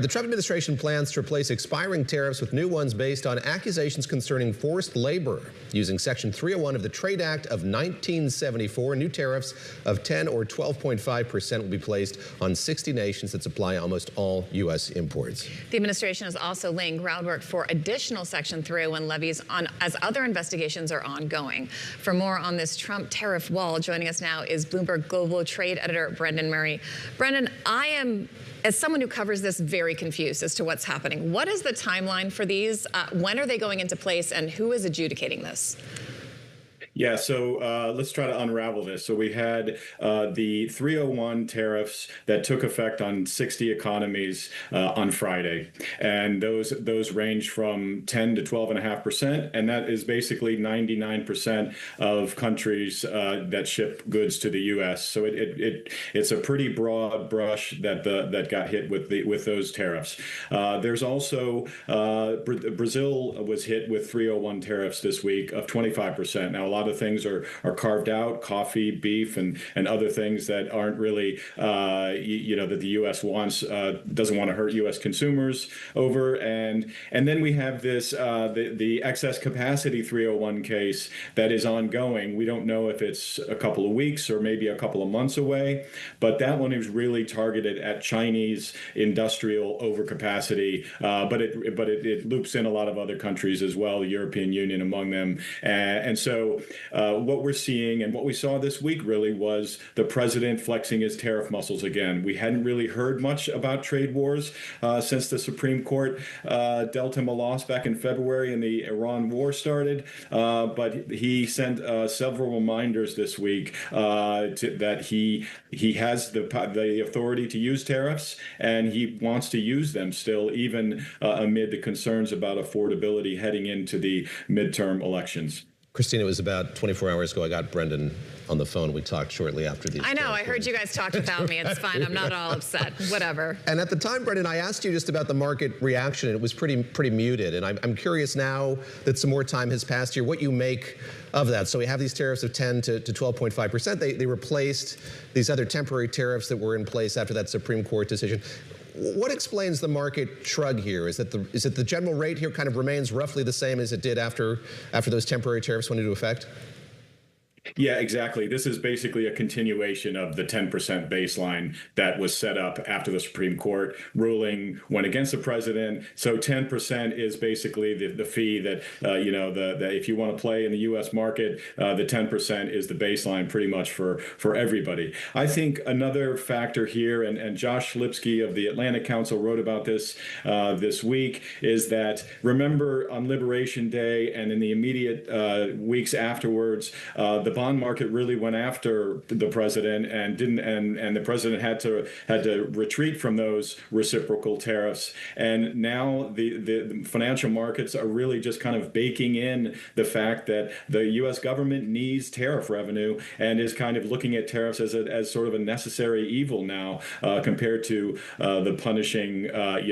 The Trump administration plans to replace expiring tariffs with new ones based on accusations concerning forced labor. Using Section 301 of the Trade Act of 1974, new tariffs of 10 or 12.5% will be placed on 60 nations that supply almost all U.S. imports. The administration is also laying groundwork for additional Section 301 levies as other investigations are ongoing. For more on this Trump tariff wall, joining us now is Bloomberg Global Trade Editor Brendan Murray. Brendan, I am, as someone who covers this, very confused as to what's happening. What is the timeline for these? When are they going into place, and who is adjudicating this? Yeah, so let's try to unravel this. So we had the 301 tariffs that took effect on 60 economies on Friday, and those range from 10 to 12.5%, and that is basically 99% of countries that ship goods to the U.S. So it's a pretty broad brush that got hit with those tariffs. There's also Brazil was hit with 301 tariffs this week of 25%. Now, a lot of things are carved out: coffee, beef, and other things that aren't really that the U.S. doesn't want to hurt U.S. consumers over. And then we have this the excess capacity 301 case that is ongoing. We don't know if it's a couple of weeks or maybe a couple of months away, but that one is really targeted at Chinese industrial overcapacity. But it loops in a lot of other countries as well, the European Union among them, and so. What we're seeing and what we saw this week really was the president flexing his tariff muscles again. We hadn't really heard much about trade wars since the Supreme Court dealt him a loss back in February and the Iran war started. But he sent several reminders this week that he has the authority to use tariffs, and he wants to use them still, even amid the concerns about affordability heading into the midterm elections. Christina, it was about 24 hours ago I got Brendan on the phone. We talked shortly after these. I know. I heard you guys talked without me. It's fine. I'm not all upset. Whatever. And at the time, Brendan, I asked you just about the market reaction, and it was pretty muted. And I'm curious now that some more time has passed here, what you make of that. So we have these tariffs of 10 to 12.5%. They replaced these other temporary tariffs that were in place after that Supreme Court decision. What explains the market shrug here? Is it the general rate here kind of remains roughly the same as it did after those temporary tariffs went into effect? Yeah, exactly. This is basically a continuation of the 10% baseline that was set up after the Supreme Court ruling went against the president. So 10% is basically the fee that, that if you want to play in the U.S. market, the 10% is the baseline pretty much for everybody. I think another factor here, and Josh Lipsky of the Atlantic Council wrote about this this week, is that remember on Liberation Day and in the immediate weeks afterwards, the bond market really went after the president and the president had to retreat from those reciprocal tariffs. And now the financial markets are really just kind of baking in the fact that the U.S. government needs tariff revenue and is kind of looking at tariffs as sort of a necessary evil now compared to the punishing the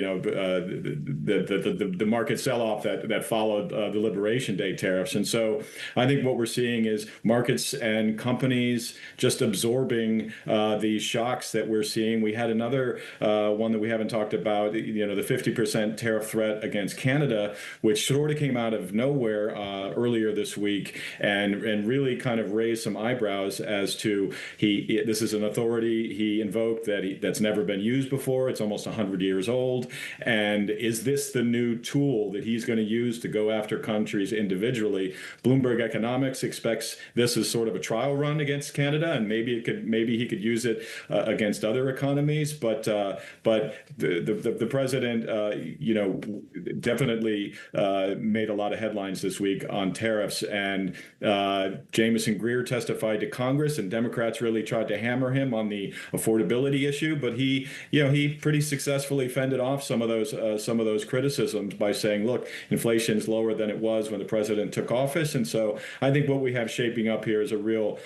market sell-off that followed the Liberation Day tariffs. And so I think what we're seeing is markets and companies just absorbing the shocks that we're seeing. We had another one that we haven't talked about, the 50% tariff threat against Canada, which sort of came out of nowhere earlier this week and really kind of raised some eyebrows as to this is an authority he invoked that's never been used before. It's almost 100 years old. And is this the new tool that he's going to use to go after countries individually? Bloomberg Economics expects this as sort of a trial run against Canada, and maybe he could use it against other economies. But the president, definitely made a lot of headlines this week on tariffs. And Jamieson Greer testified to Congress, and Democrats really tried to hammer him on the affordability issue. But he pretty successfully fended off some of those criticisms by saying, look, inflation is lower than it was when the president took office. And so I think what we have shaping up here is a real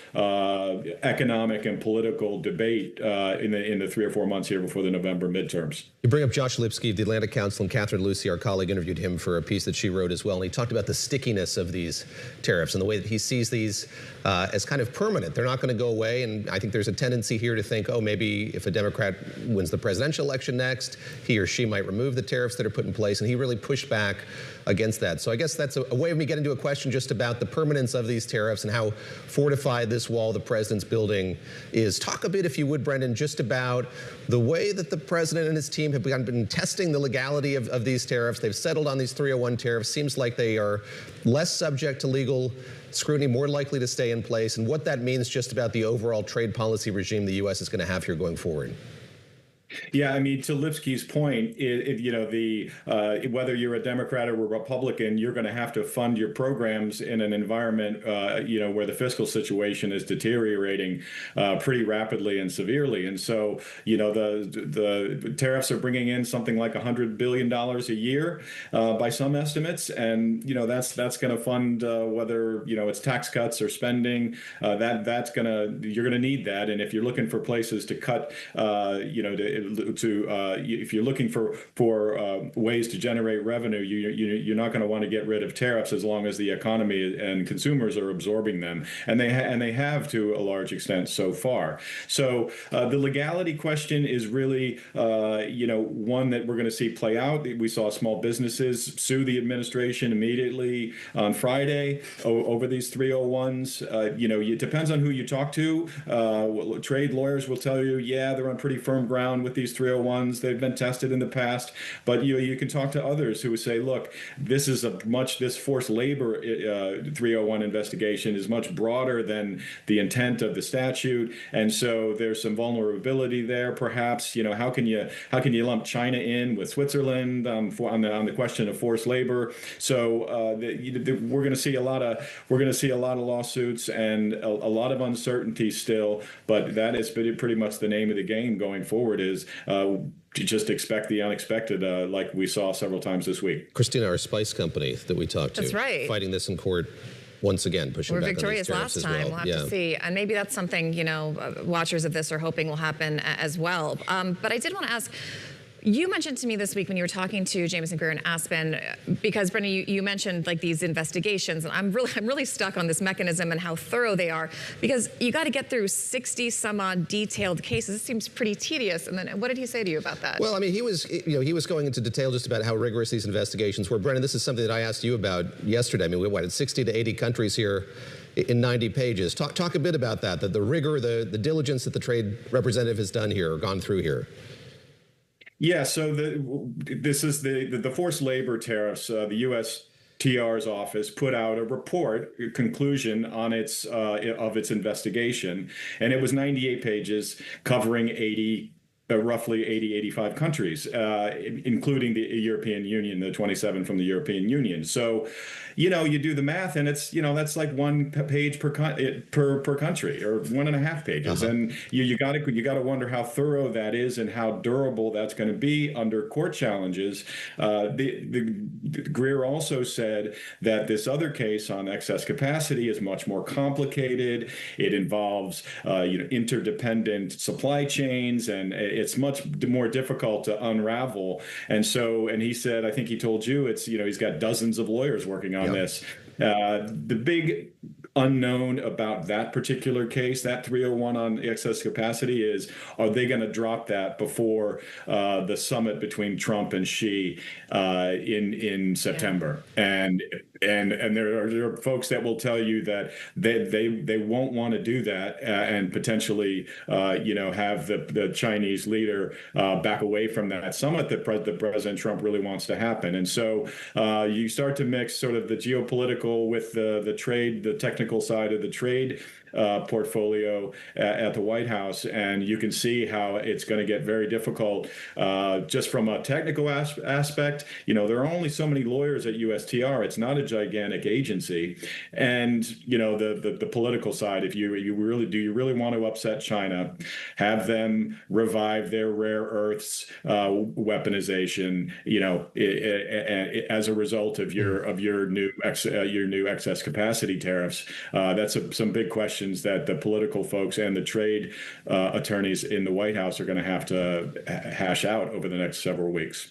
economic and political debate in the 3 or 4 months here before the November midterms. You bring up Josh Lipsky of the Atlantic Council, and Catherine Lucy, our colleague, interviewed him for a piece that she wrote as well. And he talked about the stickiness of these tariffs and the way that he sees these as kind of permanent. They're not going to go away. And I think there's a tendency here to think, oh, maybe if a Democrat wins the presidential election next, he or she might remove the tariffs that are put in place. And he really pushed back against that. So I guess that's a way of me getting to a question just about the permanence of these tariffs and how fortified this wall the president's building is. Talk a bit, if you would, Brendan, just about the way that the president and his team have been testing the legality of these tariffs. They've settled on these 301 tariffs. Seems like they are less subject to legal scrutiny, more likely to stay in place, and what that means just about the overall trade policy regime the U.S. is going to have here going forward. Yeah, I mean, to Lipsky's point, whether you're a Democrat or a Republican, you're going to have to fund your programs in an environment, where the fiscal situation is deteriorating pretty rapidly and severely. And so, the tariffs are bringing in something like $100 billion a year by some estimates, and that's going to fund whether it's tax cuts or spending. You're going to need that, and if you're looking for places to cut, if you're looking for ways to generate revenue, you're not going to want to get rid of tariffs as long as the economy and consumers are absorbing them, and they have to a large extent so far. So the legality question is really one that we're going to see play out. We saw small businesses sue the administration immediately on Friday over these 301s. It depends on who you talk to. Trade lawyers will tell you, yeah, they're on pretty firm ground with these 301s. They've been tested in the past, but you can talk to others who would say, look, this forced labor 301 investigation is much broader than the intent of the statute, and so there's some vulnerability there. Perhaps how can you lump China in with Switzerland on the question of forced labor? So we're going to see a lot of lawsuits and a lot of uncertainty still, but that is pretty much the name of the game going forward. Is to just expect the unexpected, like we saw several times this week. Christina, our spice company that we talked to, that's right, fighting this in court once again, pushing back on these tariffs as well. We're victorious last time. We'll have to see. And maybe that's something, watchers of this are hoping will happen as well. But I did want to ask, you mentioned to me this week when you were talking to Jameson Greer and Aspen, because Brendan, you mentioned like these investigations, and I'm really stuck on this mechanism and how thorough they are, because you got to get through 60 some odd detailed cases. It seems pretty tedious. And then what did he say to you about that? Well, I mean, he was going into detail just about how rigorous these investigations were. Brendan, this is something that I asked you about yesterday. I mean, we had 60 to 80 countries here in 90 pages. Talk a bit about that, the rigor, the diligence that the trade representative has done here or gone through here. Yeah, so this is the forced labor tariffs. The USTR's office put out a report, a conclusion on its investigation, and it was 98 pages covering roughly 85 countries, including the European Union, the 27 from the European Union. So, you do the math, and it's that's like 1 page per country, or 1.5 pages, and you got to wonder how thorough that is and how durable that's going to be under court challenges. Greer also said that this other case on excess capacity is much more complicated. It involves interdependent supply chains, and it's much more difficult to unravel. And he said, I think he told you, it's he's got dozens of lawyers working on this. The big unknown about that particular case, that 301 on excess capacity, is, are they going to drop that before the summit between Trump and Xi in September? And there are folks that will tell you that they won't want to do that and potentially have the Chinese leader back away from that summit that President Trump really wants to happen. And so you start to mix sort of the geopolitical with the trade, the technical side of the trade portfolio at the White House, and you can see how it's going to get very difficult just from a technical aspect. There are only so many lawyers at USTR. It's not a gigantic agency. And the political side, if you really want to upset China, have them revive their rare earths weaponization, as a result of your new excess capacity tariffs. That's some big questions that the political folks and the trade attorneys in the White House are going to have to hash out over the next several weeks.